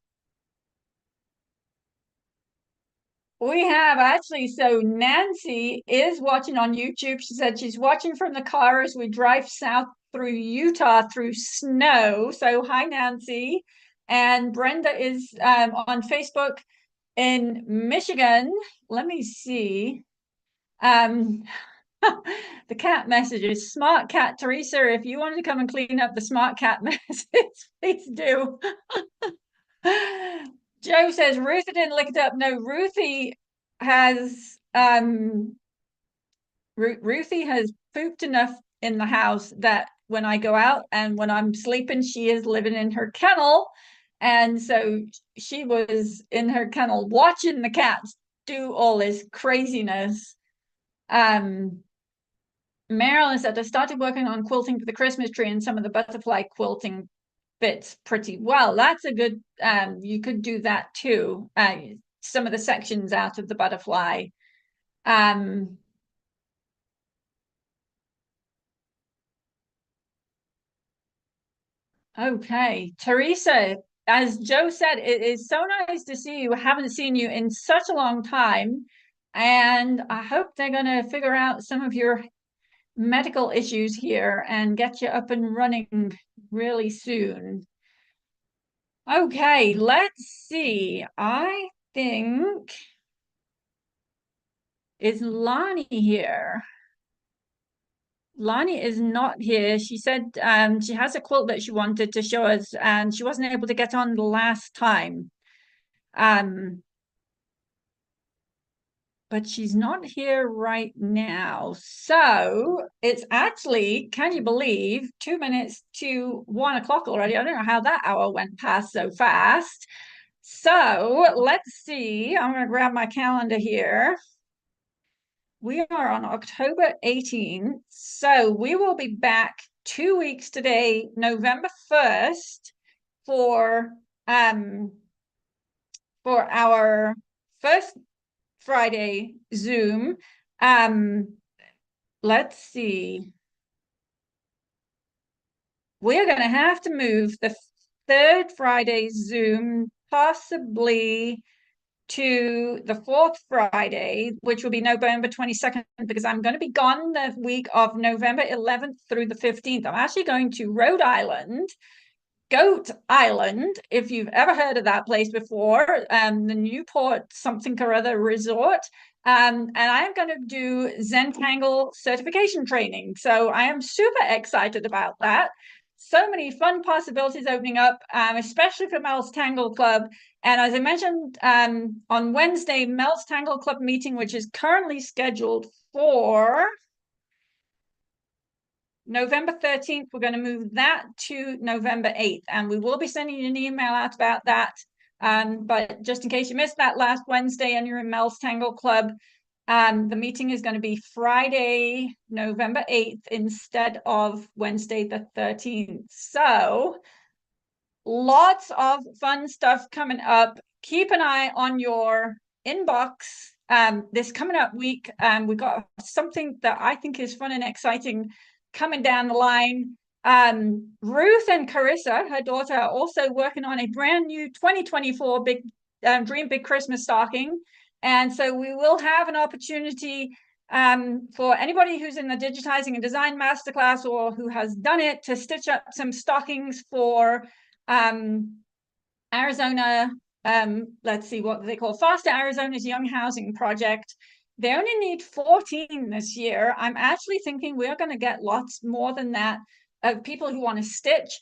Speaker 1: We have actually, so Nancy is watching on YouTube. She said she's watching from the car as we drive south through Utah through snow. So hi, Nancy. And Brenda is on Facebook in Michigan. Let me see. The cat messages. Smart cat Teresa, if you wanted to come and clean up the smart cat messages, please do. Joe says Ruthie didn't lick it up. No, Ruthie has Ruthie has pooped enough in the house that when I go out and when I'm sleeping, she is living in her kennel. And so she was in her kennel watching the cats do all this craziness. Marilyn said I started working on quilting for the Christmas tree, and some of the butterfly quilting fits pretty well. That's a good, you could do that too. Some of the sections out of the butterfly. Okay, Teresa, as Joe said, it is so nice to see you. I haven't seen you in such a long time, and I hope they're going to figure out some of your medical issues here and get you up and running really soon. Okay, let's see. I think, is Lonnie here? Lonnie is not here. She said she has a quilt that she wanted to show us, and she wasn't able to get on the last time. But she's not here right now. So it's actually, can you believe, 2 minutes to 1 o'clock already? I don't know how that hour went past so fast. So let's see. I'm going to grab my calendar here. We are on October 18th. So we will be back 2 weeks today, November 1st, for our first Friday Zoom. Let's see. We're going to have to move the third Friday Zoom possibly to the fourth Friday, which will be November 22nd, because I'm going to be gone the week of November 11th through the 15th. I'm actually going to Rhode Island, Goat Island, if you've ever heard of that place before, the Newport something or other resort. And I'm going to do Tangle certification training. So I am super excited about that. So many fun possibilities opening up, especially for MEL's Tangle Club. And as I mentioned on Wednesday, MEL's Tangle Club meeting, which is currently scheduled for November 13th, we're going to move that to November 8th, and we will be sending you an email out about that. But just in case you missed that last Wednesday and you're in MEL's Tangle Club, the meeting is going to be Friday, November 8th instead of Wednesday the 13th. So lots of fun stuff coming up. Keep an eye on your inbox this coming up week. We've got something that I think is fun and exciting coming down the line. Ruth and Carissa, her daughter, are also working on a brand new 2024 big Dream Big Christmas stocking. And so we will have an opportunity for anybody who's in the Digitizing and Design Masterclass or who has done it to stitch up some stockings for Arizona. Let's see, what they call Faster Arizona's Young Housing Project. They only need 14 this year. I'm actually thinking we're going to get lots more than that of people who want to stitch.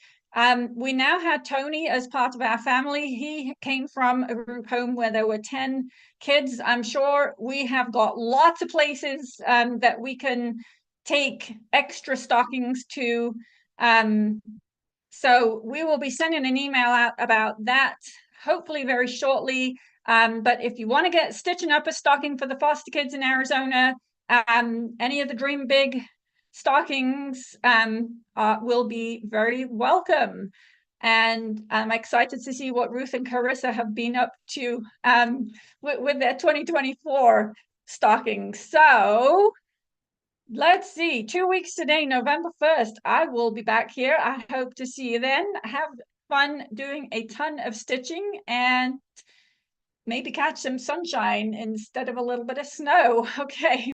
Speaker 1: We now had Tony as part of our family. He came from a group home where there were 10 kids. I'm sure we have got lots of places that we can take extra stockings to. So we will be sending an email out about that, hopefully very shortly. But if you want to get stitching up a stocking for the foster kids in Arizona, any of the Dream Big stockings will be very welcome. And I'm excited to see what Ruth and Carissa have been up to with their 2024 stocking. So let's see, 2 weeks today, November 1st, I will be back here. I hope to see you then. Have fun doing a ton of stitching and maybe catch some sunshine instead of a little bit of snow. Okay.